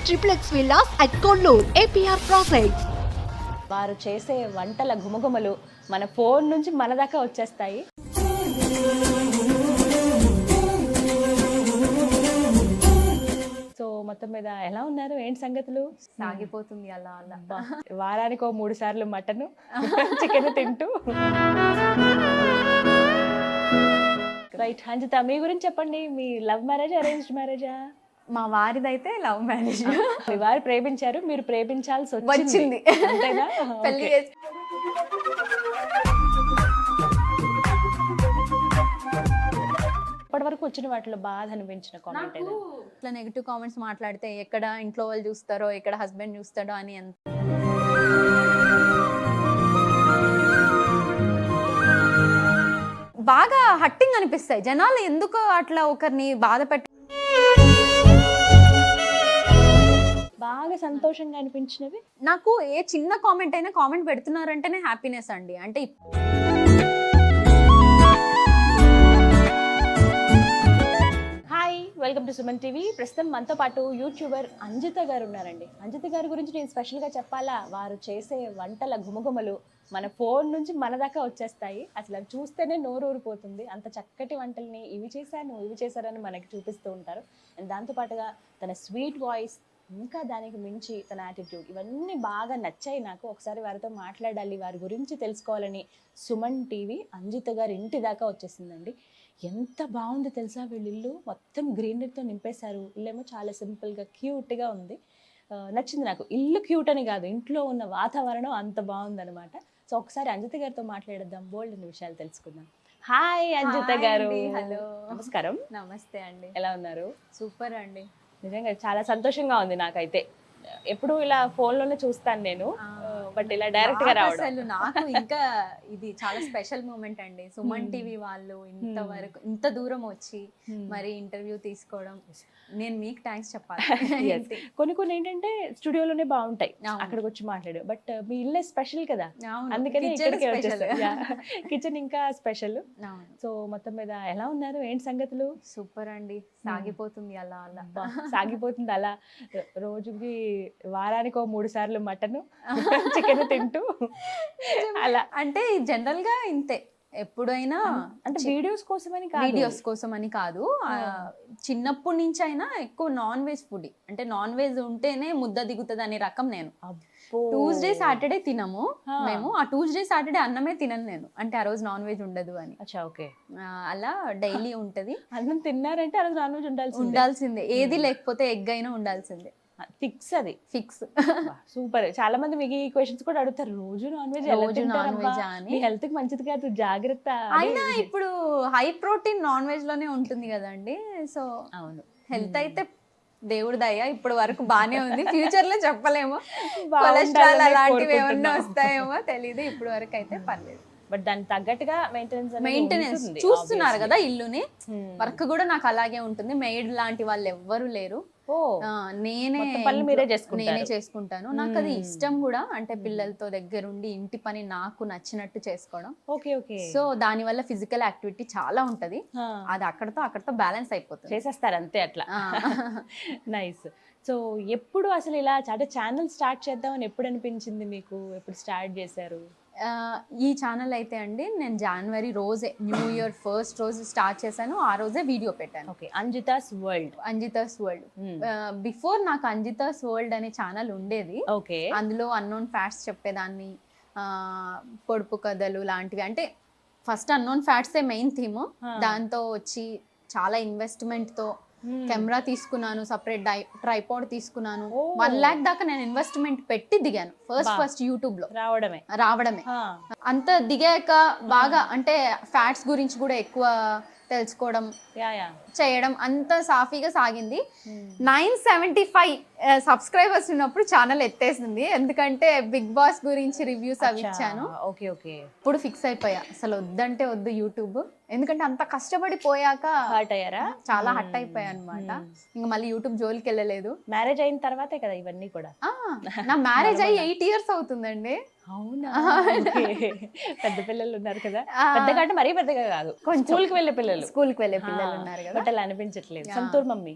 triplex villas at Kollur, APR Projects. వారు చేసే వంటల గుమగుమలు మన ఫోన్ నుంచి మన దాకా వచ్చేస్తాయి. సో మొత్తం మీద ఎలా ఉన్నారు, ఏంటి సంగతులు? సాగిపోతుంది అలా అలా. వారానికి 3 సార్లు మటన్ చికెన్ తింటూ. రైట్, అంజిత మీ గురించి చెప్పండి. మీ లవ్ మ్యారేజ్, అరేంజ్డ్ మ్యారేజా? మా వారిదైతే లవ్ మ్యారేజ్. మీ వారు ప్రేమించారు, మీరు ప్రేమించాల్సి వచ్చింది, అంతేనా? పెళ్లి ఇప్పటి వరకు వచ్చిన వాటిలో బాధ అనిపించిన కామెంట్ ఏదైనా? ఇట్లా నెగిటివ్ కామెంట్స్ మాట్లాడితే ఎక్కడ ఇంట్లో వాళ్ళు చూస్తారో, ఎక్కడ హస్బెండ్ చూస్తాడో అని ఎంత బాగా హట్టింగ్ అనిపిస్తాయి. జనాలు ఎందుకు అట్లా ఒకరిని బాధ బాగా సంతోషంగా అనిపించినవి నాకు ఏ చిన్న కామెంట్ అయినా కామెంట్ పెడుతున్నారంటేనే హ్యాపీనెస్ అండి. అంటే hi, welcome to Suman TV. ప్రస్తుతం మనతో పాటు యూట్యూబర్ అంజిత గారు ఉన్నారండి. అంజిత గారి గురించి నేను స్పెషల్గా చెప్పాలా? వారు చేసే వంటల గుమగుమలు మన ఫోన్ నుంచి మన దాకా వచ్చేస్తాయి. అసలు అవి చూస్తేనే నోరు ఊరిపోతుంది. అంత చక్కటి వంటల్ని ఇవి చేశారని మనకి చూపిస్తూ ఉంటారు. అండ్ దాంతోపాటుగా తన స్వీట్ వాయిస్, ఇంకా దానికి మించి తన యాటిట్యూడ్, ఇవన్నీ బాగా నచ్చాయి నాకు. ఒకసారి వారితో మాట్లాడాలి, వారి గురించి తెలుసుకోవాలని సుమన్ టీవీ అంజిత గారి ఇంటి దాకా వచ్చేసిందండి. ఎంత బాగుంది తెలుసా, వీళ్ళ ఇల్లు మొత్తం గ్రీనరీతో నింపేశారు. ఇల్లేమో చాలా సింపుల్గా క్యూట్గా ఉంది. నచ్చింది నాకు. ఇల్లు క్యూట్ అని కాదు, ఇంట్లో ఉన్న వాతావరణం అంత బాగుందనమాట. సో ఒకసారి అంజిత గారితో మాట్లాడేద్దాం, బోల్డ్ అనే విషయాలు తెలుసుకుందాం. హాయ్ అంజిత గారు. హలో, నమస్కారం. నమస్తే అండి. ఎలా ఉన్నారు? సూపర్ అండి. నిజంగా చాలా సంతోషంగా ఉంది నాకైతే. ఎప్పుడు ఇలా ఫోన్లోనే చూస్తాను నేను, బట్ ఇలా డైరెక్ట్ గా రావడం అసలు నాకు ఇంకా ఇది చాలా స్పెషల్ మూమెంట్ అండి. సుమన్ టీవీ వాళ్ళు ఇంతవరకు ఇంత దూరం వచ్చి మరి ఇంటర్వ్యూ తీసుకోవడం, నేను మీకు థ్యాంక్స్ చెప్పాలి. కొన్ని ఏంటంటే స్టూడియోలోనే బాగుంటాయి, అక్కడికి వచ్చి మాట్లాడు. బట్ మీ ఇల్లే స్పెషల్ కదా, అందుకని కిచెన్ ఇంకా స్పెషల్. సో మొత్తం మీద ఎలా ఉన్నారు, ఏంటి సంగతులు? సూపర్ అండి, సాగిపోతుంది అలా అలా. సాగిపోతుంది అలా. రోజుకి వారానికి 3 సార్లు మటన్ చికెన్ తింటూ అలా. అంటే జనరల్ గా ఇంతే, ఎప్పుడైనా అంటే వీడియోస్ కోసం అని కాదు, చిన్నప్పటి నుంచి అయినా ఎక్కువ నాన్ వెజ్ ఫుడ్. అంటే నాన్ వెజ్ ఉంటేనే ముద్ద దిగుతుంది అనే రకం నేను. ట్యూస్డే సాటర్డే తినము మేము. ఆ ట్యూస్డే సాటర్డే అన్నమే తినను నేను, అంటే ఆ రోజు నాన్ వెజ్ ఉండదు అని. అలా డైలీ ఉంటది. అన్నం తిన్నారంటే ఆ రోజు నాన్ వెజ్ ఉండాల్సిందే, ఏది లేకపోతే ఎగ్ అయినా ఉండాల్సిందే. ఫిక్స్, అది ఫిక్స్. సూపర్. చాలా మంది మీకు ఈ క్వశ్చన్స్ కూడా అడుగుతారు, రోజు నాన్ వెజ్ అని. హెల్త్ కి మంచిది కాదు, జాగ్రత్త. అయినా ఇప్పుడు హై ప్రోటీన్ నాన్ వెజ్ లోనే ఉంటుంది కదండి. సో అవును, హెల్త్ అయితే దేవుడి దయ ఇప్పుడు వరకు బానే ఉంది. ఫ్యూచర్ లో చెప్పలేము, కొలెస్ట్రాల్ అలాంటివి ఏమన్నా వస్తాయేమో తెలియదు. ఇప్పుడు వరకు అయితే పర్లేదు. బట్ దానికి తగ్గట్టుగా మెయింటెనెన్స్ చూస్తున్నారు కదా ఇల్లుని. వర్క్ కూడా నాకు అలాగే ఉంటుంది. మెయిడ్ లాంటి వాళ్ళు ఎవ్వరు లేరు, నేనే చేసుకుంటాను. నాకు అది ఇష్టం కూడా. అంటే పిల్లలతో దగ్గరుండి ఇంటి పని నాకు నచ్చినట్టు చేసుకోవడం. సో దాని వల్ల ఫిజికల్ యాక్టివిటీ చాలా ఉంటది. అది అక్కడతో బ్యాలెన్స్ అయిపోతుంది, చేసేస్తారు అంతే అట్లా. నైస్. సో ఎప్పుడు అసలు ఇలా ఛానల్ స్టార్ట్ చేద్దామని ఎప్పుడు అనిపించింది మీకు? ఎప్పుడు స్టార్ట్ చేశారు ఈ ఛానల్? అయితే అండి నేను జనవరి రోజే, న్యూ ఇయర్ ఫస్ట్ రోజు స్టార్ట్ చేశాను. ఆ రోజే వీడియో పెట్టాను. అంజితాస్ వరల్డ్. బిఫోర్ నాకు అంజితాస్ వరల్డ్ అనే ఛానల్ ఉండేది. అందులో అన్నోన్ ఫ్యాక్ట్స్ చెప్పేదాన్ని, పొడుపు కథలు లాంటివి. అంటే ఫస్ట్ అన్నోన్ ఫ్యాక్ట్సే మెయిన్ థీమ్. దాంతో వచ్చి చాలా ఇన్వెస్ట్మెంట్ తో కెమెరా తీసుకున్నాను, సపరేట్ ట్రైపాడ్ తీసుకున్నాను. 1 lakh దాకా నేను ఇన్వెస్ట్మెంట్ పెట్టి దిగాను ఫస్ట్ యూట్యూబ్ లో. రావడమే అంత దిగాక బాగా అంటే ఫ్యాట్స్ గురించి కూడా ఎక్కువ తెలుసుకోవడం, చేయడం అంత సాఫీగా సాగింది. 975 సబ్స్క్రైబర్స్ ఉన్నప్పుడు ఛానల్ ఎత్తేసింది. ఎందుకంటే బిగ్ బాస్ గురించి రివ్యూస్ అవి ఇచ్చాను. ఇప్పుడు ఫిక్స్ అయిపోయా, అసలు వద్దంటే వద్దు యూట్యూబ్. ఎందుకంటే అంత కష్టపడి పోయాక చాలా హట్ అయిపోయా అనమాట. ఇంకా మళ్ళీ యూట్యూబ్ జోలికి వెళ్ళలేదు. మ్యారేజ్ అయిన తర్వాతే కదా ఇవన్నీ కూడా. నా మ్యారేజ్ అయ్యి 8 years అవుతుందండి. అవునా? పెద్ద పిల్లలు ఉన్నారు కదా, పెద్దగా అంటే మరీ పెద్దగా కాదు, స్కూల్కి వెళ్ళే పిల్లలు ఉన్నారు కదా. అలా అనిపించట్లేదు. సంతూర్ మమ్మీ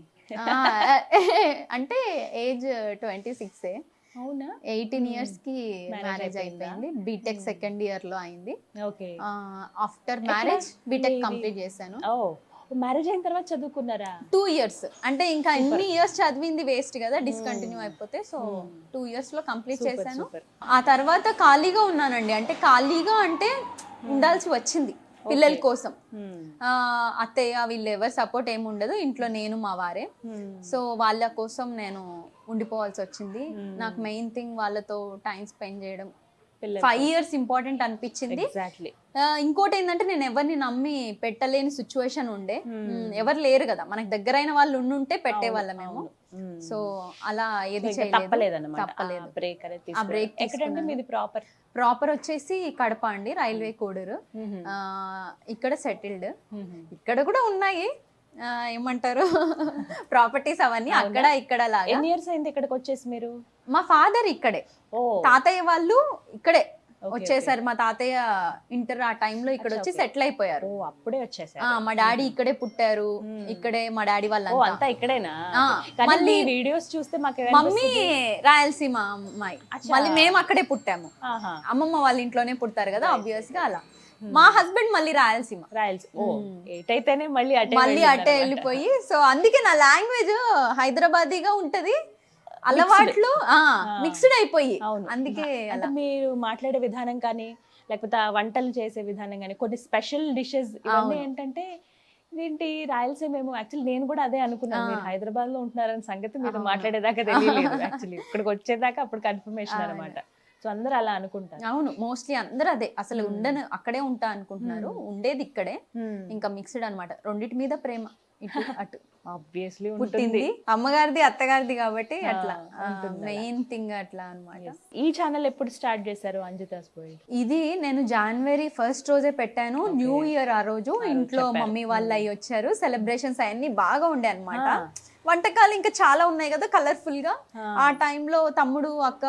అంటే ఏజ్ 26. అవునా? 18 years కి మ్యారేజ్ అయిపోయింది. బీటెక్ సెకండ్ ఇయర్ లో అయింది. Okay. After marriage BTech complete చేశాను. మ్యారేజ్ అయిన తర్వాత చదువుకున్నారా? 2 years. అంటే ఇంకా ఎన్ని ఇయర్స్ చదివింది వేస్ట్ కదా, డిస్కంటిన్యూ అయిపోతే. సో 2 years లో కంప్లీట్ చేశాను. ఆ తర్వాత ఖాళీగా ఉన్నానండి. అంటే ఖాళీగా అంటే ఉండాల్సి వచ్చింది పిల్లల కోసం. అత్తయ్య వీళ్ళు ఎవరు సపోర్ట్ ఏమి ఉండదు ఇంట్లో, నేను మా వారే. సో వాళ్ళ కోసం నేను ఉండిపోవాల్సి వచ్చింది. నాకు మెయిన్ థింగ్ వాళ్ళతో టైం స్పెండ్ చేయడం. 5 years ఇంపార్టెంట్ అనిపించింది. ఇంకోటి ఏంటంటే నేను ఎవరిని నమ్మి పెట్టలేని సిచ్యువేషన్ ఉండే. ఎవరు లేరు కదా మనకు, దగ్గరైన వాళ్ళు ఉండుంటే పెట్టేవాళ్ళం మేము. సో అలా ఏది చేయలేదు. ప్రాపర్ వచ్చేసి కడప అండి, రైల్వే కోడూరు. ఇక్కడ సెటిల్డ్. ఇక్కడ కూడా ఉన్నాయి ఏమంటారు ప్రాపర్టీస్ అవన్నీ అక్కడ ఇక్కడ లాగా. ఎన్ని ఇయర్స్ అయింది ఇక్కడికి వచ్చేసి మీరు? మా ఫాదర్ ఇక్కడే, తాతయ్య వాళ్ళు ఇక్కడే వచ్చేసారు. మా తాతయ్య ఇంటర్ ఆ టైంలో ఇక్కడ వచ్చి సెటిల్ అయిపోయారు. అప్పుడే వచ్చేసారు. మా డాడీ ఇక్కడే పుట్టారు, ఇక్కడే మా డాడీ వాళ్ళంతా ఇక్కడేనా? మళ్ళీ వీడియోస్ చూస్తే మమ్మీ రాయలసీమ అమ్మాయి, మళ్ళీ మేము అక్కడే పుట్టాము. అమ్మమ్మ వాళ్ళ ఇంట్లోనే పుట్టారు కదా ఆబ్వియస్ గా. అలా మా హస్బెండ్ మళ్ళీ రాయలసీమ. ఏటైతేనే మళ్ళీ అట్టే వెళ్ళిపోయి. సో అందుకే నా లాంగ్వేజ్ హైదరాబాదీగా ఉంటది, అలవాట్లు మిక్స్డ్ అయిపోయి. అందుకే మీరు మాట్లాడే విధానం కానీ లేకపోతే వంటలు చేసే విధానం కానీ కొన్ని స్పెషల్ డిషెస్ ఇవన్నీ ఏంటంటే ఏంటి రాయలసీమ ఏమో. యాక్చువల్లీ నేను కూడా అదే అనుకున్నాను, మీరు హైదరాబాద్ లో ఉంటున్నారని సంగతి మీరు మాట్లాడేదాకా తెలియలేదు. యాక్చువల్లీ ఇక్కడికి వచ్చేదాకా అప్పుడు కన్ఫర్మేషన్ అనమాట. సో అందరు అలా అనుకుంటారు. అవును, మోస్ట్లీ అందరు అదే. అసలు ఉండను అక్కడే ఉంటా అనుకుంటున్నారు, ఉండేది ఇక్కడే. ఇంకా మిక్స్డ్ అనమాట, రెండిటి మీద ప్రేమ ఇటు అటు. ఆబ్వియస్లీ పుట్టింది అమ్మగారిది అత్తగారిది కాబట్టి అట్లా మెయిన్ థింగ్ అట్లా అనమాట. ఈ ఛానల్ ఎప్పుడు స్టార్ట్ చేశారు అంజితా స్పోయిల్డ్? ఇది నేను January 1st రోజే పెట్టాను. న్యూ ఇయర్ ఆ రోజు ఇంట్లో మమ్మీ వాళ్ళు అయ్యి వచ్చారు. సెలబ్రేషన్స్ అవన్నీ బాగా ఉండే అనమాట. వంటకాలు ఇంకా చాలా ఉన్నాయి కదా కలర్ఫుల్ గా. ఆ టైంలో తమ్ముడు అక్క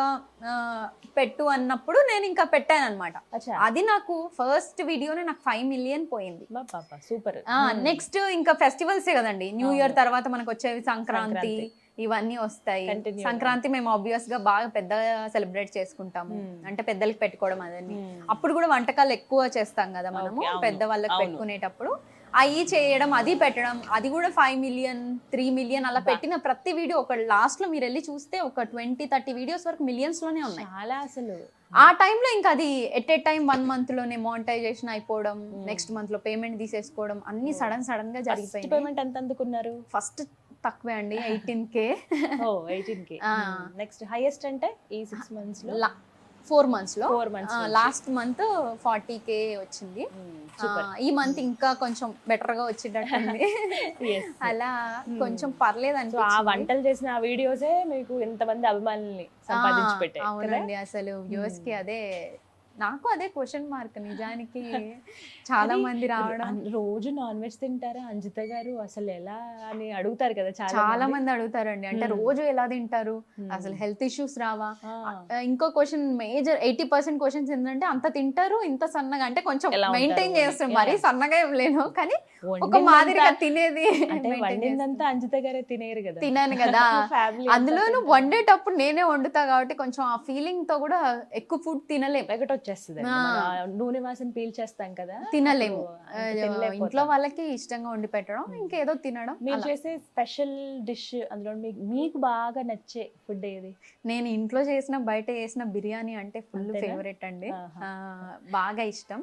పెట్టు అన్నప్పుడు నేను ఇంకా పెట్టాను అనమాట. అది నాకు ఫస్ట్ వీడియోనే నాకు 5 million పోయింది. సూపర్. నెక్స్ట్ ఇంకా ఫెస్టివల్సే కదండి, న్యూ ఇయర్ తర్వాత మనకు వచ్చేవి సంక్రాంతి ఇవన్నీ వస్తాయి. సంక్రాంతి మేము ఆబ్వియస్ గా బాగా పెద్దగా సెలబ్రేట్ చేసుకుంటాము, అంటే పెద్దలకి పెట్టుకోవడం అదని. అప్పుడు కూడా వంటకాలు ఎక్కువ చేస్తాం కదా మనము పెద్ద వాళ్ళకి పెట్టుకునేటప్పుడు. అవి చేయడం, అది పెట్టడం, అది కూడా 5 million 3 million అలా పెట్టిన ప్రతి వీడియో ఒక లాస్ట్ లో మీరు వెళ్ళి చూస్తే ఒక 20-30 వీడియోస్ వరకు మిలియన్స్ లోనే ఉన్నాయి. చాలా అసలు ఆ టైంలో ఇంకా అది ఎట్ ఏ టైం 1 month లోనే మానిటైజేషన్ అయిపోవడం, నెక్స్ట్ మంత్ లో పేమెంట్ తీసేసుకోవడం, అన్ని సడన్ గా జరిగిపోయింది. పేమెంట్ ఎంత అందుకున్నారు? ఫస్ట్ తక్కువే అండి, 18K. 18K. నెక్స్ట్ హైయెస్ట్ అంటే ఈ 6 months లో 4 months లో లాస్ట్ మంత్ 40K వచ్చింది. ఈ మంత్ ఇంకా కొంచెం బెటర్ గా వచ్చినట్టుంది. అలా కొంచెం పర్లేదు అంటే ఆ వంటలు చేసిన ఆ వీడియోసే మీకు ఇంతమంది అభిమానుల్ని సంపాదించి పెట్టాయి. అవునండి, అసలు వ్యూవర్స్ కి అదే, నాకు అదే క్వశ్చన్ మార్క్. నిజానికి చాలా మంది రావడం, రోజు నాన్ వెజ్ తింటారా అంజిత గారు అసలు ఎలా అని అడుగుతారు కదా చాలా మంది అడుగుతారండి. అంటే రోజు ఎలా తింటారు, అసలు హెల్త్ ఇష్యూస్ రావా? ఇంకో క్వశ్చన్, మేజర్ 80% క్వశ్చన్స్ ఏంటంటే అంత తింటారు ఇంత సన్నగా, అంటే కొంచెం మెయింటైన్ చేస్తాం, మరీ సన్నగా ఏం లేను కానీ ఒక మాదిరిగా తినేది. వండిందంతా అంజిత గారే తినేరు కదా, తినాను కదా. అందులోనూ వండేటప్పుడు నేనే వండుతా కాబట్టి కొంచెం ఆ ఫీలింగ్ తో కూడా ఎక్కువ ఫుడ్ తినలేం, వచ్చేస్తుంది. నూనె వాసన పీల్చేస్తాం కదా, తినలేము. ఇంట్లో వాళ్ళకి ఇష్టంగా వండి పెట్టడం, ఇంకేదో తినడం. మీరు చేసే స్పెషల్ డిష్ అందులో మీకు బాగా నచ్చే ఫుడ్ ఏది? నేను ఇంట్లో చేసిన బయట చేసిన బిర్యానీ అంటే ఫుల్ ఫేవరెట్ అండి, బాగా ఇష్టం.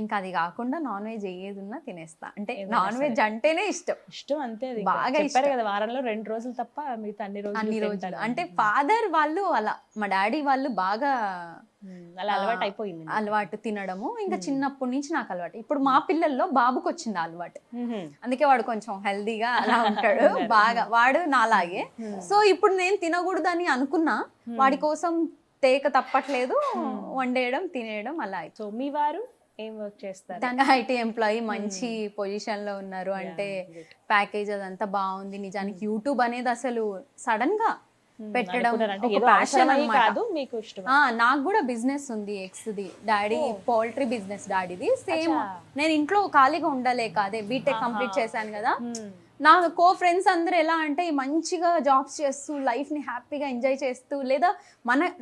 ఇంకా అది కాకుండా నాన్ వెజ్ ఏది ఉన్నా తినేస్తా, అంటే నాన్ వెజ్ అంటేనే ఇష్టం అంతే. అది బాగా ఇష్టం కదా, వారంలో 2 రోజులు తప్ప మిగతా అన్ని రోజులు. అంటే ఫాదర్ వాళ్ళు అలా, మా డాడీ వాళ్ళు బాగా అలా అలవాటు అయిపోయింది, అలవాటు తినడము. ఇంకా చిన్నప్పటి నుంచి నాకు అలవాటు. ఇప్పుడు మా పిల్లల్లో బాబుకి వచ్చింది అలవాటు, అందుకే వాడు కొంచెం హెల్దీగా అలా ఉంటాడు బాగా, వాడు నాలాగే. సో ఇప్పుడు నేను తినకూడదని అనుకున్నా, వాడి కోసం తేక తప్పట్లేదు, వండేయడం తినేయడం అలా. సో మీ వారు ఏం వర్క్ చేస్తారు? ఐటీ ఎంప్లాయీ, మంచి పొజిషన్ లో ఉన్నారు. అంటే ప్యాకేజ్ అదంతా బాగుంది. నిజానికి యూట్యూబ్ అనేది అసలు సడన్ గా పెట్టడం ప్యాషన్ అన్నమాట. నాకు కూడా బిజినెస్ ఉంది ఎగ్స్ ది, డాడీ పౌల్ట్రీ బిజినెస్ డాడీది. సేమ్ నేను ఇంట్లో ఖాళీగా ఉండలేక, అదే బీటెక్ కంప్లీట్ చేశాను కదా, నా కో ఫ్రెండ్స్ అందరూ ఎలా అంటే మంచిగా జాబ్స్ చేస్తూ లైఫ్ని హ్యాపీగా ఎంజాయ్ చేస్తూ, లేదా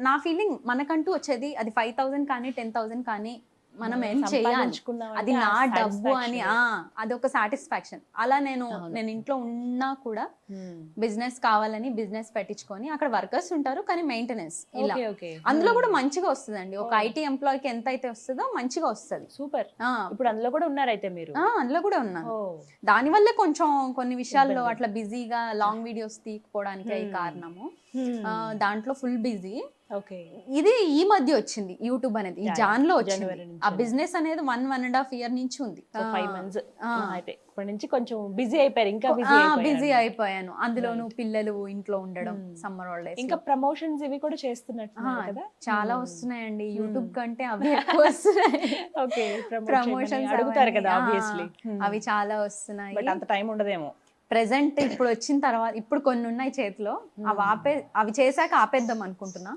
నా ఫీలింగ్ మనకంటూ వచ్చేది అది 5,000 కానీ 10,000 కానీ మనం ఏం చేయాలి, అది నా డబ్బు అని అది ఒక సాటిస్ఫాక్షన్. అలా నేను ఇంట్లో ఉన్నా కూడా బిజినెస్ కావాలని బిజినెస్ పెట్టించుకొని, అక్కడ వర్కర్స్ ఉంటారు కానీ మెయింటెనెన్స్ ఇలా, అందులో కూడా మంచిగా వస్తుందండి. ఒక ఐటీ ఎంప్లాయీకి ఎంత అయితే వస్తుందో మంచిగా వస్తుంది. సూపర్. ఇప్పుడు అందులో కూడా ఉన్నారైతే మీరు? అందులో కూడా ఉన్నాను. దానివల్లే కొంచెం కొన్ని విషయాల్లో అట్లా బిజీగా లాంగ్ వీడియోస్ తీయకపోవడానికి ఈ కారణము. దాంట్లో ఫుల్ బిజీ. ఇది ఈ మధ్య వచ్చింది యూట్యూబ్ అనేది, ఈ జాన్ లో వచ్చింది. ఆ బిజినెస్ అనేది 1.5 year నుంచి ఉంది. 5 months అయితే ఇప్పటి నుంచి కొంచెం బిజీ అయిపోయారు. ఇంకా బిజీ అయిపోయాను. అందులోనూ పిల్లలు ఇంట్లో ఉండడం, సమ్మర్ హాలిడేస్. ఇంకా ప్రమోషన్స్ ఇవి కూడా వస్తున్నట్టు కదా? చాలా వస్తున్నాయండి. యూట్యూబ్ కంటే అవి ఎక్కువ వస్తున్నాయి. ప్రమోషన్స్ అడుగుతారు కదా ఆబ్వియస్లీ. అవి చాలా వస్తున్నాయి. బట్ అంత టైం ఉండదేమో ప్రెసెంట్ ఇప్పుడు వచ్చిన తర్వాత. ఇప్పుడు కొన్ని ఉన్నాయి చేతిలో, అవి చేశాక ఆపేద్దాం అనుకుంటున్నా.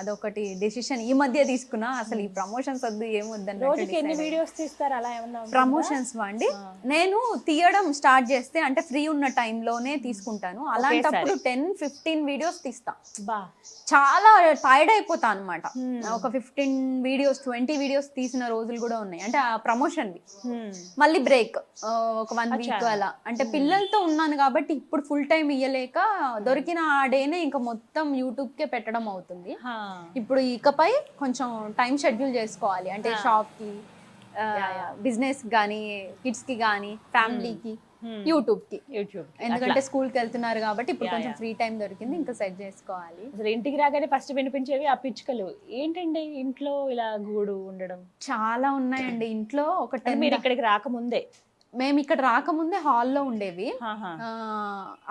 అదొకటి డెసిషన్ ఈ మధ్య తీసుకున్నా. అసలు ఈ ప్రమోషన్స్ వద్దు ఏమొద్దని. రోజుకి ఎన్ని వీడియోస్ తీస్తారు అలా ఏమన్నా? ప్రమోషన్స్ అండి నేను తీయడం స్టార్ట్ చేస్తే అంటే ఫ్రీ ఉన్న టైంలోనే తీసుకుంటాను. అలాంటప్పుడు 10-15 వీడియోస్ తీస్తా. చాలా టైర్డ్ అయిపోతా అనమాట. ఒక 15 వీడియోస్ 20 వీడియోస్ తీసిన రోజులు కూడా ఉన్నాయి. అంటే ఆ ప్రమోషన్ మళ్ళీ బ్రేక్ ఒక 1 వీక్ అలా. అంటే పిల్లలతో ఉన్నాను కాబట్టి ఇప్పుడు ఫుల్ టైం ఇయ్యలేక దొరికిన ఆ డేనే ఇంకా మొత్తం యూట్యూబ్ కే పెట్టడం అవుతుంది. ఇప్పుడు ఇకపై కొంచెం టైం షెడ్యూల్ చేసుకోవాలి. అంటే షాప్ కి, బిజినెస్ గానీ, కిడ్స్ కి గానీ, ఫ్యామిలీకి, యూట్యూబ్ కి. ఎందుకంటే స్కూల్ కి వెళ్తున్నారు కాబట్టి ఇప్పుడు కొంచెం ఫ్రీ టైం దొరికింది, ఇంకా సెట్ చేసుకోవాలి. అసలు ఇంటికి రాగానే ఫస్ట్ వినిపించేవి ఆ పిచ్చుకలు. ఏంటండి ఇంట్లో ఇలా గూడు ఉండడం? చాలా ఉన్నాయండి ఇంట్లో. ఒకటి మీరు ఇక్కడికి రాకముందే? మేము ఇక్కడ రాకముందే హాల్లో ఉండేవి.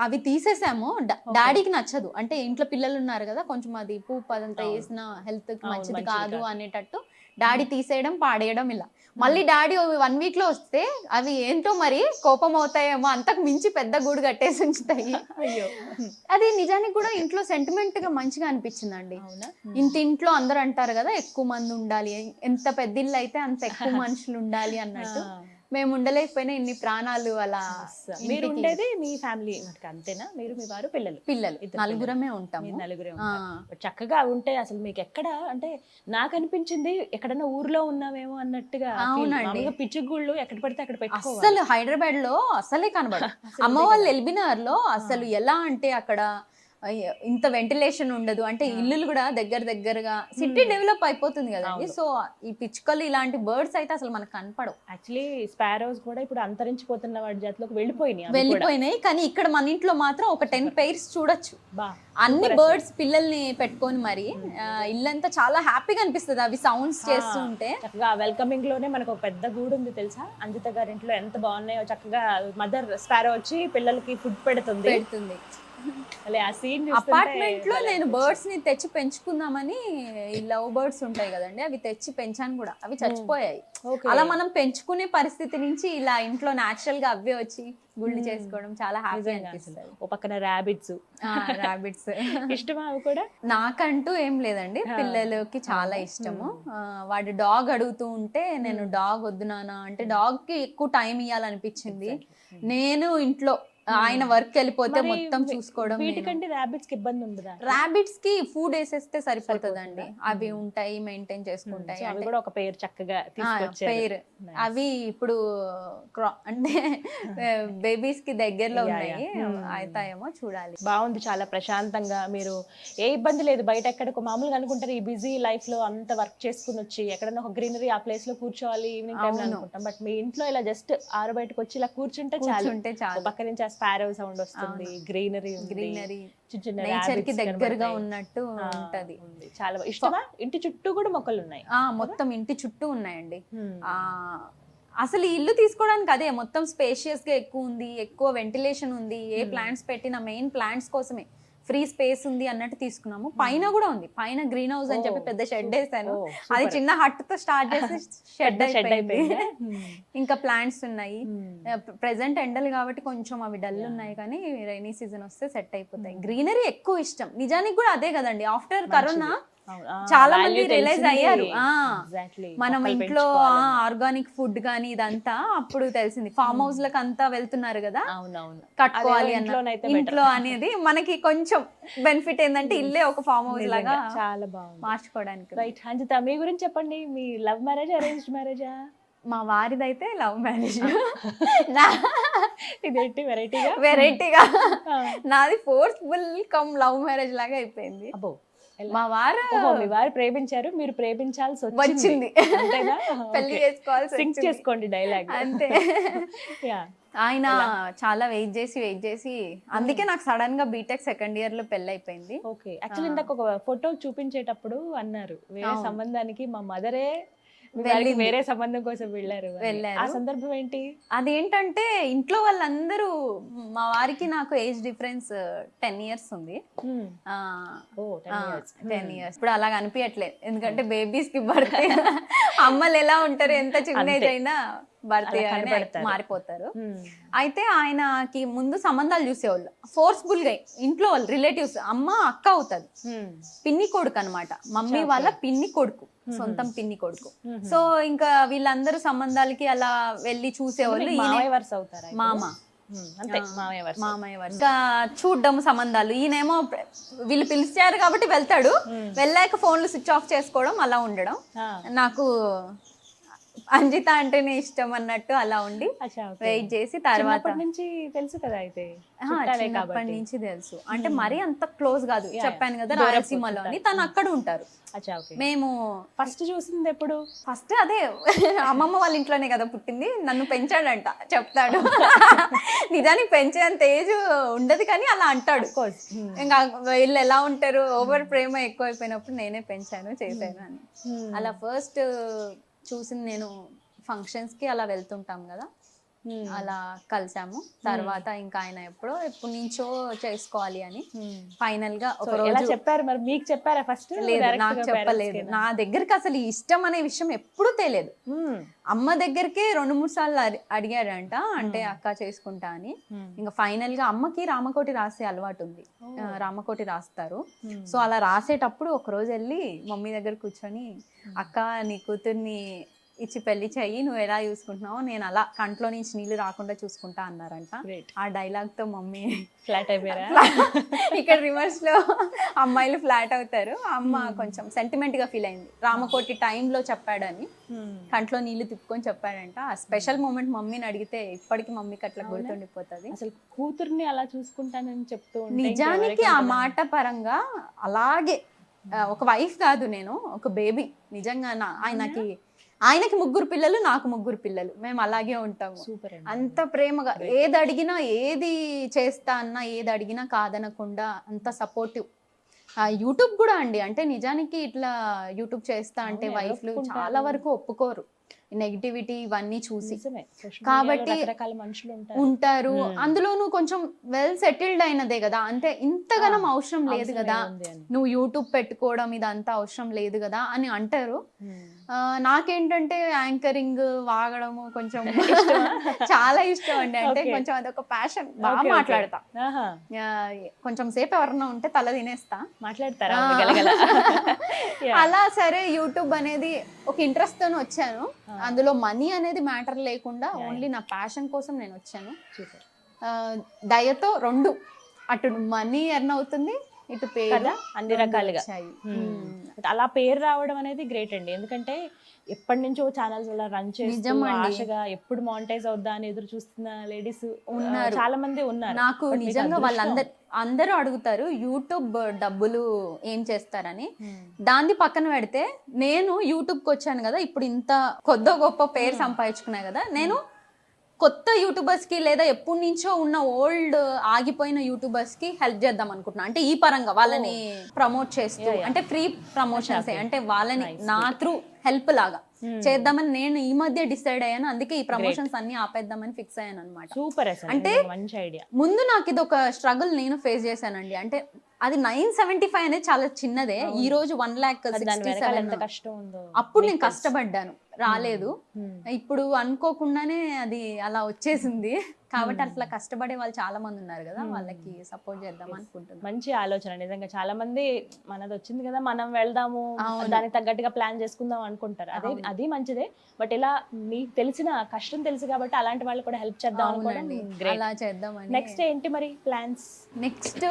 అవి తీసేసాము. డాడీకి నచ్చదు. అంటే ఇంట్లో పిల్లలు ఉన్నారు కదా, కొంచెం అది పూపు అదంతా వేసిన హెల్త్ కి మంచిది కాదు అనేటట్టు డాడీ తీసేయడం, పాడేయడం ఇలా. మళ్ళీ డాడీ 1 week లో వస్తే అవి ఏంటో మరి కోపం అవుతాయేమో, అంతకు మించి పెద్ద గూడు కట్టేసి ఉంచుతాయి. అది నిజానికి కూడా ఇంట్లో సెంటిమెంట్ గా మంచిగా అనిపించిందండి. ఇంట్లో అందరూ అంటారు కదా ఎక్కువ మంది ఉండాలి, ఎంత పెద్ద ఇల్లు అయితే అంత ఎక్కువ మనుషులు ఉండాలి అన్నట్టు. మేము ఉండలేకపోయినా ఇన్ని ప్రాణాలు అలా. మీరు ఉండేది మీ ఫ్యామిలీ అంతేనా? మీరు, మీ వారు, పిల్లలు నలుగురమే ఉంటాం. నలుగురే చక్కగా ఉంటే అసలు మీకు ఎక్కడ అంటే నాకు అనిపించింది ఎక్కడన్నా ఊర్లో ఉన్నామేమో అన్నట్టుగా. అవునండి. పిచ్చుగుళ్ళు ఎక్కడ పడితే అక్కడ పెట్టుకోవాలి. అసలు హైదరాబాద్ లో అసలే కనబడదు. అమ్మ వాళ్ళు ఎల్బినార్ లో అసలు ఎలా అంటే అక్కడ ఇంత వెంటిలేషన్ ఉండదు. అంటే ఇల్లులు కూడా దగ్గరగా సిటీ డెవలప్ అయిపోతుంది కదండి. సో ఈ పిచ్చుకలు ఇలాంటి బర్డ్స్ అయితే అసలు మనకు కనపడవు. యాక్చువల్లీ స్పారోస్ కూడా ఇప్పుడు అంతరించిపోతున్న వాటి జాతిలోకి వెళ్ళిపోయినాయి. కానీ ఇక్కడ మన ఇంట్లో మాత్రం ఒక 10 pairs చూడొచ్చు. అన్ని బర్డ్స్ పిల్లల్ని పెట్టుకొని మరి ఇల్లంతా చాలా హ్యాపీగా అనిపిస్తుంది అవి సౌండ్స్ చేస్తూ ఉంటే. చక్కగా వెల్కమింగ్ లోనే మనకు ఒక పెద్ద గూడు ఉంది తెలుసా? అంజిత గారి ఇంట్లో ఎంత బాగున్నాయో. చక్కగా మదర్ స్పారో వచ్చి పిల్లలకి ఫుడ్ పెడుతుంది. అపార్ట్మెంట్ లో నేను బర్డ్స్ ని తెచ్చి పెంచుకుందామని, ఈ లవ్ బర్డ్స్ ఉంటాయి కదండి, అవి తెచ్చి పెంచాను కూడా, అవి చచ్చిపోయాయి. అలా మనం పెంచుకునే పరిస్థితి నుంచి ఇలా ఇంట్లో నాచురల్ గా అవే వచ్చి గుళ్ళు చేసుకోవడం చాలా హ్యాపీ అనిపిస్తుంది. ఓ పక్కన ర్యాబిట్స్ ఇష్టమా? అవి కూడా నాకంటూ ఏం లేదండి, పిల్లలకి చాలా ఇష్టము. వాడి డాగ్ అడుగుతూ ఉంటే నేను డాగ్ వద్దు నాన్న అంటే, డాగ్ కి ఎక్కువ టైం ఇవ్వాలనిపించింది. నేను ఇంట్లో ఆయన వర్క్ వెళ్ళిపోతే మొత్తం చూసుకోవడం. వీటికంటే ర్యాబిట్స్ కి ఇబ్బంది ఉండదా? ర్యాబిట్స్ కి ఫుడ్ వేసేస్తే సరిపోతుందండి. అవి ఉంటాయి, మెయింటైన్ చేసుకుంటాయి. అవి కూడా ఒక పేరు చక్కగా పేరు. అవి ఇప్పుడు అంటే బేబీస్ కి దగ్గరలో ఉన్నాయి, అవుతాయేమో చూడాలి. బాగుంది, చాలా ప్రశాంతంగా. మీరు ఏ ఇబ్బంది లేదు. బయట ఎక్కడికో మామూలుగా అనుకుంటారు ఈ బిజీ లైఫ్ లో అంత వర్క్ చేసుకుని వచ్చి ఎక్కడన్నా ఒక గ్రీనరీ ఆ ప్లేస్ లో కూర్చోవాలి ఈవినింగ్ టైం అనుకుంటాం. బట్ మీ ఇంట్లో ఇలా జస్ట్ ఆరు బయటకు వచ్చి ఇలా కూర్చుంటే చాలు. పక్క నుంచి స్పారో సౌండ్ వస్తుంది, గ్రీనరీ నేచర్ కి దగ్గరగా ఉన్నట్టు ఉంటది. చాలా ఇష్టమా? ఇంటి చుట్టూ కూడా మొక్కలు ఉన్నాయి? మొత్తం ఇంటి చుట్టూ ఉన్నాయండి. అసలు ఇల్లు తీసుకోవడానికి అదే మొత్తం స్పేషియస్ గా ఎక్కువ ఉంది, ఎక్కువ వెంటిలేషన్ ఉంది. ఏ ప్లాంట్స్ పెట్టినా మెయిన్ ప్లాంట్స్ కోసమే, ఫ్రీ స్పేస్ ఉంది అన్నట్టు తీసుకున్నాము. పైన కూడా ఉంది, పైన గ్రీన్ హౌస్ అని చెప్పి పెద్ద షెడ్ వేసాను. అది చిన్న హట్ తో స్టార్ట్ చేసి షెడ్ అయిపోయింది. ఇంకా ప్లాంట్స్ ఉన్నాయి. ప్రెసెంట్ ఎండలు కాబట్టి కొంచెం అవి డల్ ఉన్నాయి, కానీ రైనీ సీజన్ వస్తే సెట్ అయిపోతాయి. గ్రీనరీ ఎక్కువ ఇష్టం. నిజానికి కూడా అదే కదండి, ఆఫ్టర్ కరోనా చాలా మంది రియలైజ్ అయ్యారు మనం ఇంట్లో ఆర్గానిక్ ఫుడ్ కానీ ఇదంతా అప్పుడు తెలిసింది. ఫామ్ హౌస్ లకు అంతా వెళ్తున్నారు కదా, కట్టుకోవాలి ఇంట్లో అనేది మనకి కొంచెం బెనిఫిట్ ఏంటంటే ఇల్లే ఒక ఫామ్ హౌస్ లాగా చాలా బాగుంది మార్చుకోవడానికి. రైట్. అంజిత, మీ గురించి చెప్పండి. మీ లవ్ మ్యారేజ్, అరేంజ్డ్ మ్యారేజా? మా వారిదైతే లవ్ మ్యారేజ్. ఇదేంటి వెరైటీగా నాది ఫోర్స్ఫుల్ కమ్ లవ్ మ్యారేజ్ లాగా అయిపోయింది. అబ్బో, మా వారు మీ వారు ప్రేమించారు, మీరు ప్రేమించాల్సి వచ్చింది. పెళ్లి సింక్ చేసుకోండి డైలాగ్ అంతే. ఆయన చాలా వెయిట్ చేసి అందుకే నాకు సడన్ గా బీటెక్ సెకండ్ ఇయర్ లో పెళ్లి అయిపోయింది. ఓకే. యాక్చువల్లీ ఇందాక ఒక ఫోటో చూపించేటప్పుడు అన్నారు వేరే సంబంధానికి మా మదరే వేరే సంబంధం కోసం వెళ్ళారు. ఆ సందర్భం ఏంటి? అదేంటంటే ఇంట్లో వాళ్ళందరూ, మా వారికి నాకు ఏజ్ డిఫరెన్స్ 10 years ఉంది. 10 years. ఇప్పుడు అలాగ అనిపించట్లేదు, ఎందుకంటే బేబీస్ కి బర్త్ అమ్మలు ఎలా ఉంటారు, ఎంత చిన్న ఏజ్ అయినా బర్త్ మారిపోతారు. అయితే ఆయనకి ముందు సంబంధాలు చూసేవాళ్ళు ఫోర్స్ఫుల్ గా, ఇంట్లో వాళ్ళు రిలేటివ్స్, అమ్మ అక్క అవుతుంది, పిన్ని కొడుకు అనమాట, మమ్మీ వాళ్ళ పిన్ని కొడుకు, సొంతం పిన్ని కొడుకు. సో ఇంకా వీళ్ళందరూ సంబంధాలకి అలా వెళ్ళి చూసేవాళ్ళు. మామయ్య ఇంకా చూడ్డం సంబంధాలు. ఈయనేమో వీళ్ళు పిలిచారు కాబట్టి వెళ్తాడు, వెళ్ళాక ఫోన్లు స్విచ్ ఆఫ్ చేసుకోవడం, అలా ఉండడం. నాకు అంజిత అంటేనే ఇష్టం అన్నట్టు అలా ఉండి వెయిట్ చేసి తర్వాత నుంచి తెలుసు కదా. అయితే చిన్నప్పటి నుంచి తెలుసు, అంటే మరీ అంత క్లోజ్ కాదు. చెప్పాను కదా రాయలసీమలోని, తను అక్కడ ఉంటారు. మేము ఫస్ట్ చూసింది ఎప్పుడు? ఫస్ట్ అదే అమ్మమ్మ వాళ్ళ ఇంట్లోనే కదా పుట్టింది. నన్ను పెంచాడంట, చెప్తాడు. నిజానికి పెంచేంత ఏజ్ ఉండదు కానీ అలా అంటాడు. ఇంకా వీళ్ళు ఎలా ఉంటారు, ఓవర్ ప్రేమ ఎక్కువైపోయినప్పుడు నేనే పెంచాను చేశాను అని. అలా ఫస్ట్ చూసింది నేను ఫంక్షన్స్ కి అలా వెళ్తుంటాం కదా, అలా కలిసాము. తర్వాత ఇంకా ఆయన ఎప్పటి నుంచో చేసుకోవాలి అని ఫైనల్ గా ఒక రోజు చెప్పారు. మరి మీకు చెప్పారా ఫస్ట్? లేదు, నాకు చెప్పలేదు. నా దగ్గరికి అసలు ఇష్టం అనే విషయం ఎప్పుడూ తెలియదు. అమ్మ దగ్గరికి 2-3 సార్లు అడిగాడంట, అంటే అక్క చేసుకుంటా అని. ఇంకా ఫైనల్ గా అమ్మకి రామకోటి రాసే అలవాటు ఉంది, రామకోటి రాస్తారు. సో అలా రాసేటప్పుడు ఒక రోజు వెళ్ళి మమ్మీ దగ్గర కూర్చొని, అక్క నీ కూతుర్ని ఇచ్చి పెళ్లి చెయ్యి, నువ్వు ఎలా చూసుకుంటున్నావు, నేను అలా కంట్లో నుంచి నీళ్లు రాకుండా చూసుకుంటా అన్నారంట. ఆ డైలాగ్ తో మమ్మీ ఫ్లాట్ అయిపోయారా? ఇక్కడ రివర్స్ లో అమ్మాయిలు ఫ్లాట్ అవుతారు. అమ్మ కొంచెం సెంటిమెంట్ గా ఫీల్ అయింది. రామకోటి టైంలో చెప్పాడని, కంట్లో నీళ్లు తిప్పుకొని చెప్పాడంట. ఆ స్పెషల్ మూమెంట్ మమ్మీని అడిగితే ఇప్పటికి మమ్మీకి అట్లా గుర్తుండిపోతుంది. అసలు కూతుర్ని అలా చూసుకుంటానని చెప్తూ నిజానికి ఆ మాట పరంగా అలాగే ఒక వైఫ్ కాదు, నేను ఒక బేబీ. నిజంగా ఆయనకి 3 పిల్లలు, నాకు 3 పిల్లలు. మేము అలాగే ఉంటాము. సూపర్. అంత ప్రేమగా ఏది అడిగినా, ఏది చేస్తా అన్నా, ఏది అడిగినా కాదనకుండా అంత సపోర్టివ్. యూట్యూబ్ కూడా అండి, అంటే నిజానికి ఇట్లా యూట్యూబ్ చేస్తా అంటే వైఫ్లు చాలా వరకు ఒప్పుకోరు, నెగిటివిటీ ఇవన్నీ చూసి. కాబట్టి ఉంటారు, అందులోనూ కొంచెం వెల్ సెటిల్డ్ అయినదే కదా, అంటే ఇంతగానం అవసరం లేదు కదా, నువ్వు యూట్యూబ్ పెట్టుకోవడం ఇదంతా అవసరం లేదు కదా అని అంటారు. నాకేంటంటే యాంకరింగ్, వాగడము కొంచెం చాలా ఇష్టం అండి. అంటే కొంచెం అదొక ప్యాషన్. బాగా మాట్లాడతా, కొంచెం సేపు ఎవరన్నా ఉంటే తల తినేస్తా, మాట్లాడతారా? అలా సరే యూట్యూబ్ అనేది ఒక ఇంట్రెస్ట్ తోనే వచ్చాను. అందులో మనీ అనేది మ్యాటర్ లేకుండా ఓన్లీ నా ప్యాషన్ కోసం నేను వచ్చాను. దయతో 2 అటు మనీ ఎర్న్ అవుతుంది, ఇటు పేరు, అన్ని రకాలుగా. అలా పేరు రావడం అనేది గ్రేట్ అండి. ఎందుకంటే ఎప్పటి నుంచో ఛానల్స్ అలా రన్ చేస్తూ ఆశగా ఎప్పుడు మానిటైజ్ అవుద్దా అని ఎదురు చూస్తున్న లేడీస్ ఉన్నారు, చాలా మంది ఉన్నారు. నాకు నిజంగా అందరూ అడుగుతారు యూట్యూబ్ డబ్బులు ఏం చేస్తారని. దాన్ని పక్కన పెడితే నేను యూట్యూబ్ కి వచ్చాను కదా, ఇప్పుడు ఇంత కొద్ది గొప్ప పేరు సంపాదించుకున్నా కదా, నేను కొత్త యూట్యూబర్స్ కి లేదా ఎప్పటి నుంచో ఉన్న ఓల్డ్ ఆగిపోయిన యూట్యూబర్స్ కి హెల్ప్ చేద్దాం అనుకుంటున్నా. అంటే ఈ పరంగా వాళ్ళని ప్రమోట్ చేస్తూ, అంటే ఫ్రీ ప్రమోషన్స్, అంటే వాళ్ళని నా త్రూ హెల్ప్ లాగా చేద్దామని నేను ఈ మధ్య డిసైడ్ అయ్యాను. అందుకే ఈ ప్రమోషన్స్ అన్ని ఆపేద్దామని ఫిక్స్ అయ్యాను అనమాట. సూపర్. అంటే ముందు నాకు ఇది ఒక స్ట్రగుల్ నేను ఫేస్ చేశానండి. అంటే అది 975 అనేది చాలా చిన్నదే, ఈ రోజు 1,67,000. అప్పుడు నేను కష్టపడ్డాను, రాలేదు. ఇప్పుడు అనుకోకుండానే అది అలా వచ్చేసింది. కాబట్టి అట్లా కష్టపడే వాళ్ళు చాలా మంది ఉన్నారు కదా, వాళ్ళకి సపోర్ట్ చేద్దాం అనుకుంటున్నాను. మంచి ఆలోచన నిజంగా. చాలా మంది మనది వచ్చింది కదా, మనం వెళ్దాము, దానికి తగ్గట్టుగా ప్లాన్ చేసుకుందాం అనుకుంటారు. అది మంచిదే. బట్ ఇలా మీకు తెలిసిన కష్టం తెలుసు కాబట్టి అలాంటి వాళ్ళు కూడా హెల్ప్ చేద్దాం అనుకోవడం అలా చేద్దామని. నెక్స్ట్ ఏంటి మరి ప్లాన్స్? నెక్స్ట్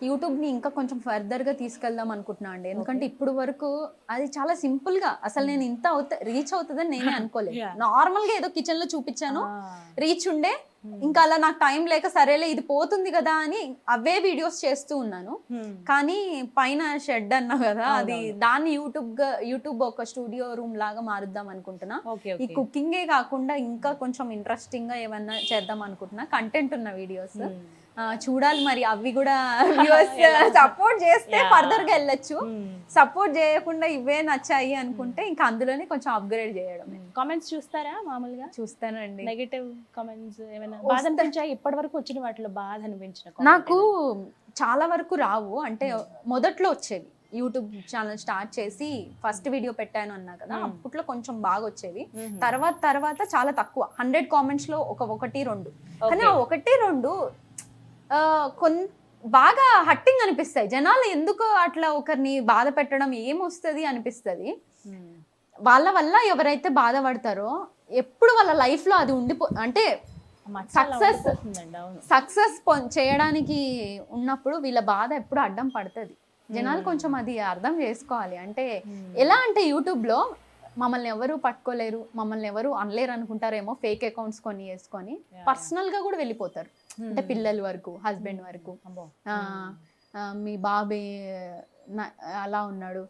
యూట్యూబ్ ని ఇంకా కొంచెం ఫర్దర్ గా తీసుకెళ్దాం అనుకుంటున్నా అండి. ఎందుకంటే ఇప్పుడు వరకు అది చాలా సింపుల్ గా, అసలు నేను ఇంత రీచ్ అవుతుందని నేనే అనుకోలేదు. నార్మల్ గా ఏదో కిచెన్ లో చూపించాను, రీచ్ ఉండే, ఇంకా అలా నాకు టైం లేక సరేలే ఇది పోతుంది కదా అని అవే వీడియోస్ చేస్తూ ఉన్నాను. కానీ పైన షెడ్ అన్నా కదా, అది దాన్ని యూట్యూబ్ ఒక స్టూడియో రూమ్ లాగా మారుద్దాం అనుకుంటున్నా. ఈ కుకింగే కాకుండా ఇంకా కొంచెం ఇంట్రెస్టింగ్ గా ఏమన్నా చేద్దాం అనుకుంటున్నా, కంటెంట్ ఉన్న వీడియోస్. చూడాలి మరి, అవి కూడా వ్యూవర్స్ సపోర్ట్ చేస్తే ఫర్దర్ గా వెళ్ళొచ్చు. సపోర్ట్ చేయకుండా ఇవే నచ్చాయి అనుకుంటే ఇంకా అందులోనే కొంచెం అప్గ్రేడ్ చేయడం. కామెంట్స్ చూస్తారా? మామూలుగా చూస్తానండి. నెగటివ్ కామెంట్స్ ఏమైనా బాధ అనిపించాయి ఇప్పటి వరకు వచ్చిన వాటిలో? బాధ అనిపించిన నాకు చాలా వరకు రావు, అంటే మొదట్లో వచ్చేవి. యూట్యూబ్ ఛానల్ స్టార్ట్ చేసి ఫస్ట్ వీడియో పెట్టాను అన్నా కదా, అప్పట్లో కొంచెం బాగా వచ్చేవి. తర్వాత చాలా తక్కువ, 100 కామెంట్స్ లో ఒకటి రెండు. కానీ ఆ 1-2 బాగా హట్టింగ్ అనిపిస్తాయి. జనాలు ఎందుకు అట్లా ఒకరిని బాధ పెట్టడం ఏమొస్తుంది అనిపిస్తుంది. వాళ్ళ వల్ల ఎవరైతే బాధపడతారో ఎప్పుడు వాళ్ళ లైఫ్ లో అది అంటే సక్సెస్ చేయడానికి ఉన్నప్పుడు వీళ్ళ బాధ ఎప్పుడు అడ్డం పడుతుంది. జనాలు కొంచెం అది అర్థం చేసుకోవాలి. అంటే ఎలా అంటే యూట్యూబ్ లో మమ్మల్ని ఎవరు పట్టుకోలేరు, మమ్మల్ని ఎవరు అనలేరు అనుకుంటారేమో, ఫేక్ అకౌంట్స్ వేసుకొని పర్సనల్ గా కూడా వెళ్ళిపోతారు. అంటే పిల్లల వరకు, హస్బెండ్ వరకు, మీ బాబే అలా ఉన్నాడు,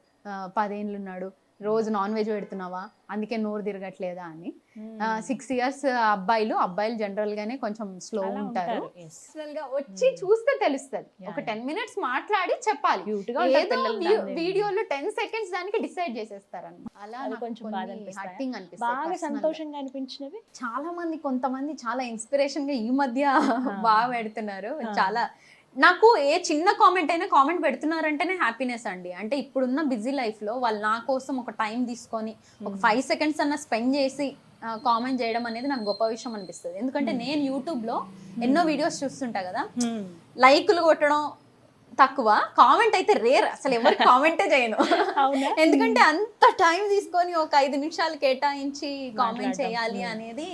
10 ఏళ్ళు ఉన్నాడు, రోజు నాన్ వెజ్ పెడుతున్నావా, అందుకే నోరు తిరగట్లేదా అని. 6 years అబ్బాయిలు జనరల్ గానే కొంచెం స్లో ఉంటారు. వచ్చి చూస్తే తెలుస్తుంది. ఒక 10 minutes మాట్లాడి చెప్పాలి. వీడియోలో 10 seconds దానికి డిసైడ్ చేసేస్తారు అన్నమాట. అలా కొంచెం హట్టింగ్ అనిపిస్తుంది. బాగా సంతోషంగా అనిపించినవి చాలా మంది, కొంతమంది చాలా ఇన్స్పిరేషన్ గా ఈ మధ్య బాగా పెడుతున్నారు. చాలా నాకు ఏ చిన్న కామెంట్ అయినా కామెంట్ పెడుతున్నారంటేనే హ్యాపీనెస్ అండి. అంటే ఇప్పుడున్న బిజీ లైఫ్ లో వాళ్ళు నా కోసం ఒక టైం తీసుకొని ఒక 5 seconds అన్న స్పెండ్ చేసి కామెంట్ చేయడం అనేది నాకు గొప్ప విషయం అనిపిస్తుంది. ఎందుకంటే నేను యూట్యూబ్ లో ఎన్నో వీడియోస్ చూస్తుంటా కదా, లైకులు కొట్టడం తక్కువ, కామెంట్ అయితే రేర్. అసలు ఎవరు కామెంటే చేయను. ఎందుకంటే అంత టైం తీసుకొని ఒక 5 నిమిషాలు కేటాయించి కామెంట్ చేయాలి అనేది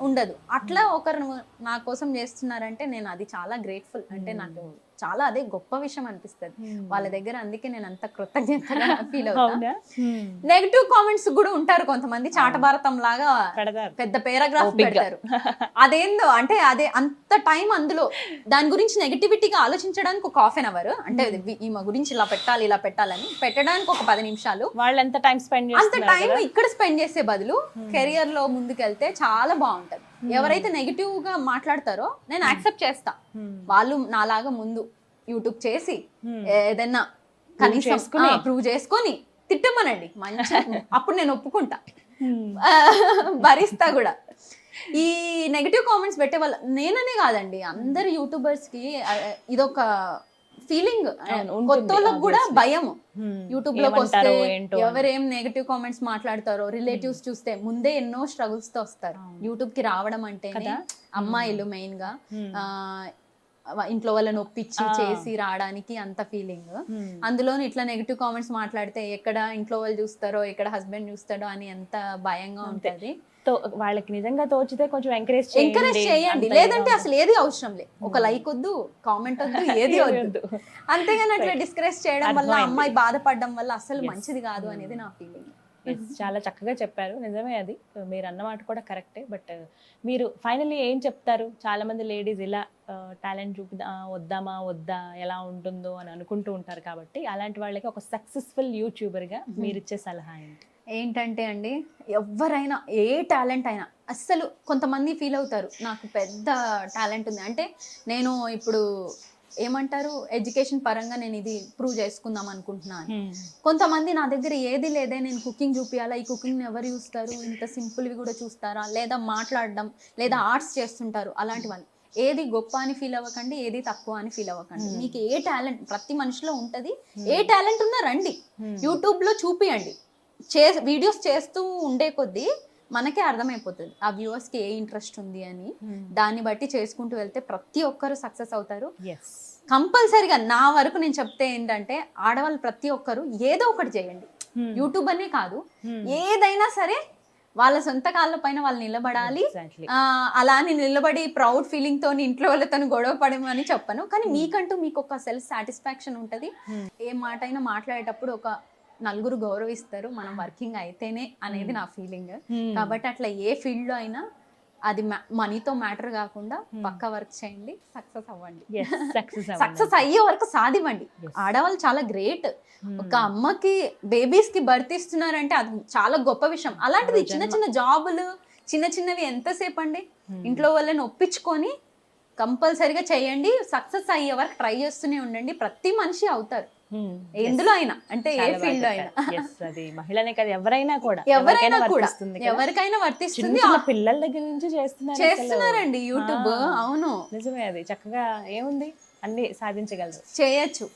ఉండదు. అట్లా ఒకరు నా కోసం చేస్తున్నారంటే నేను అది చాలా గ్రేట్ఫుల్. అంటే నాకు చాలా అదే గొప్ప విషయం అనిపిస్తుంది వాళ్ళ దగ్గర. అందుకే నేను అంత కృతజ్ఞతగా ఫీల్ అవుతా. నెగటివ్ కామెంట్స్ కూడా ఉంటారు కొంతమంది, చాటభారతం లాగా పెద్ద పారాగ్రాఫ్ పెడతారు. అదేందో అంటే అదే అంత టైం అందులో దాని గురించి నెగటివిటీగా ఆలోచించడానికి ఒక 1/2 hour, అంటే ఈమె గురించి ఇలా పెట్టాలని పెట్టడానికి ఒక 10 నిమిషాలు, వాళ్ళు ఎంత టైం స్పెండ్ అంత టైం ఇక్కడ స్పెండ్ చేసే బదులు కెరియర్ లో ముందుకెళ్తే చాలా బాగుంటది. ఎవరైతే నెగిటివ్ గా మాట్లాడతారో నేను యాక్సెప్ట్ చేస్తా. వాళ్ళు నాలాగా ముందు యూట్యూబ్ చేసి ఏదైనా కనీసం ప్రూవ్ చేసుకొని తిట్టమనండి మంచి, అప్పుడు నేను ఒప్పుకుంటా, భరిస్తా కూడా. ఈ నెగిటివ్ కామెంట్స్ పెట్టే వాళ్ళ నేననే కాదండి, అందరు యూట్యూబర్స్ కి ఇదొక ఫీలింగ్. కొత్తోళ్ళకి కూడా భయం యూట్యూబ్ లోకి వస్తే ఎవరేం నెగటివ్ కామెంట్స్ మాట్లాడతారో. రిలేటివ్స్ చూస్తే ముందే ఎన్నో స్ట్రగుల్స్ తో వస్తారు యూట్యూబ్ కి రావడం అంటే. అమ్మాయిలు మెయిన్ గా ఇంట్లో వాళ్ళని ఒప్పించి చేసి రావడానికి అంత ఫీలింగ్. అందులో ఇట్లా నెగిటివ్ కామెంట్స్ మాట్లాడితే ఎక్కడ ఇంట్లో వాళ్ళు చూస్తారో, ఎక్కడ హస్బెండ్ చూస్తాడో అని ఎంత భయంగా ఉంటది. వాళ్ళకి నిజంగా తోచితే కొంచెం ఎంకరేజ్ చేయండి, లేదంటే అసలు ఏది అవసరం లేదు. ఒక లైక్ వద్దు, కామెంట్ వద్దు, ఏది వద్దు. అంతేగాని అట్లా డిస్కరేజ్ చేయడం వల్ల, అమ్మాయి బాధపడడం వల్ల అసలు మంచిది కాదు అనేది నా ఫీలింగ్. చాలా చక్కగా చెప్పారు. నిజమే, అది మీరు అన్నమాట కూడా కరెక్టే. బట్ మీరు ఫైనల్లీ ఏం చెప్తారు? చాలా మంది లేడీస్ ఇలా టాలెంట్ వద్దా ఎలా ఉంటుందో అని అనుకుంటూ ఉంటారు కాబట్టి, అలాంటి వాళ్ళకి ఒక సక్సెస్ఫుల్ యూట్యూబర్ గా మీరు ఇచ్చే సలహా ఏంటంటే అండి, ఎవరైనా ఏ టాలెంట్ అయినా, అస్సలు కొంతమంది ఫీల్ అవుతారు నాకు పెద్ద టాలెంట్ ఉంది అంటే, నేను ఇప్పుడు ఏమంటారు ఎడ్యుకేషన్ పరంగా నేను ఇది ప్రూవ్ చేసుకుందాం అనుకుంటున్నాను. కొంతమంది నా దగ్గర ఏది లేదే, నేను కుకింగ్ చూపించాలా, ఈ కుకింగ్ ఎవరు చూస్తారు, ఇంత సింపుల్వి కూడా చూస్తారా, లేదా మాట్లాడడం, లేదా ఆర్ట్స్ చేస్తుంటారు. అలాంటి వాళ్ళు ఏది గొప్ప అని ఫీల్ అవ్వకండి, ఏది తక్కువ అని ఫీల్ అవ్వకండి. మీకు ఏ టాలెంట్ ప్రతి మనిషిలో ఉంటది. ఏ టాలెంట్ ఉన్నా రండి, యూట్యూబ్ లో చూపియండి. వీడియోస్ చేస్తూ ఉండే కొద్దీ మనకే అర్థమైపోతుంది ఆ వ్యూవర్స్ కి ఏ ఇంట్రెస్ట్ ఉంది అని. దాన్ని బట్టి చేసుకుంటూ వెళ్తే ప్రతి ఒక్కరు సక్సెస్ అవుతారు. కంపల్సరిగా నా వరకు నేను చెప్తే ఏంటంటే, ఆడవాళ్ళు ప్రతి ఒక్కరు ఏదో ఒకటి చేయండి. యూట్యూబ్ అనే కాదు, ఏదైనా సరే వాళ్ళ సొంత కాళ్ళ పైన వాళ్ళు నిలబడాలి. అలా అని నిలబడి ప్రౌడ్ ఫీలింగ్ తోని ఇంట్లో వాళ్ళతో గొడవ పడమని చెప్పను, కానీ మీకంటూ మీకు ఒక సెల్ఫ్ సాటిస్ఫాక్షన్ ఉంటది. ఏ మాట అయినా మాట్లాడేటప్పుడు ఒక నలుగురు గౌరవిస్తారు మనం వర్కింగ్ అయితేనే అనేది నా ఫీలింగ్. కాబట్టి అట్లా ఏ ఫీల్డ్ లో అయినా అది మనీతో మ్యాటర్ కాకుండా పక్కా వర్క్ చేయండి, సక్సెస్ అవ్వండి. సక్సెస్ అయ్యే వరకు సాధివ్వండి. ఆడవాళ్ళు చాలా గ్రేట్. ఒక అమ్మకి బేబీస్ కి బర్త్ ఇస్తున్నారంటే అది చాలా గొప్ప విషయం. అలాంటిది చిన్న చిన్న జాబులు చిన్న చిన్నవి ఎంతసేపు అండి, ఇంట్లో వాళ్ళని ఒప్పించుకొని కంపల్సరిగా చేయండి. సక్సెస్ అయ్యే వరకు ట్రై చేస్తూనే ఉండండి. ప్రతి మనిషి అవుతారు ఎందులో అయినా, అంటే ఏ ఫీల్డ్ లో అయినా. అది మహిళనే కాదు, ఎవరైనా కూడా ఎవరికైనా వర్తిస్తుంది. పిల్లల దగ్గర నుంచి చేస్తున్నారండి యూట్యూబ్. అవును, నిజమే. అది చక్కగా ఏముంది, అన్ని సాధించగలరు, చేయొచ్చు.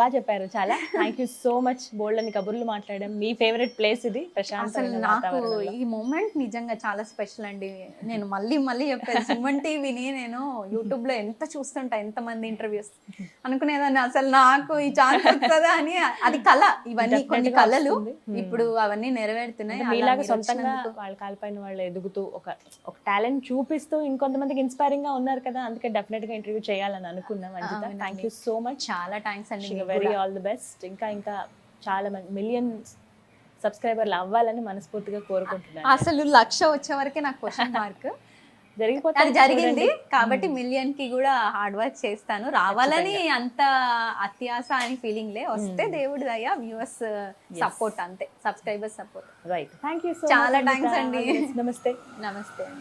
బాగా చెప్పారు. చాలా థ్యాంక్ యూ సో మచ్. బోల్డ్ అని కబుర్లు మాట్లాడాం. మీ ఫేవరెట్ ప్లేస్ ఇది, ప్రశాంతమైన నాకు ఈ మూమెంట్ నిజంగా చాలా స్పెషల్ అండి. నేను మళ్ళీ మళ్ళీ చెప్పాను, సుమన్ టీవీని నేను యూట్యూబ్ లో ఎంత చూస్తుంటా, ఎంత మంది ఇంటర్వ్యూస్ అనుకునేదాన్ని, అసలు నాకు ఈ ఛాన్స్ వస్తుందా అని. అది కళ, ఇవన్నీ కొన్ని కళలు ఇప్పుడు అవన్నీ నెరవేరుతున్నాయి. మీలాగా సొంతంగా వాళ్ళ కాళ్ళపైన వాళ్ళు ఎదుగుతూ ఒక టాలెంట్ చూపిస్తూ ఇంకొంతమందికి ఇన్స్పైరింగ్ గా ఉన్నారు కదా, అందుకే డెఫినెట్ గా ఇంటర్వ్యూ చేయాలని అనుకున్నాం. Thank you so much. చాలా థ్యాంక్స్ అండి. Very all the best. ఇంకా చాలా మిలియన్ సబ్స్క్రైబర్లు అవ్వాలని మనస్ఫూర్తిగా కోరుకుంటున్నాను. అసలు 1,00,000 వచ్చే వరకే నాకు క్వశ్చన్ మార్క్. అది జరిగింది కాబట్టి మిలియన్ కి కూడా హార్డ్ వర్క్ చేస్తాను. రావాలని అంత అత్యాస అని ఫీలింగ్ లే, వస్తే దేవుడి దయ, వ్యూవర్స్ సపోర్ట్ అంతే, subscribers support. Right. Thank you so చాలా థ్యాంక్స్ అండి. నమస్తే. నమస్తే అండి.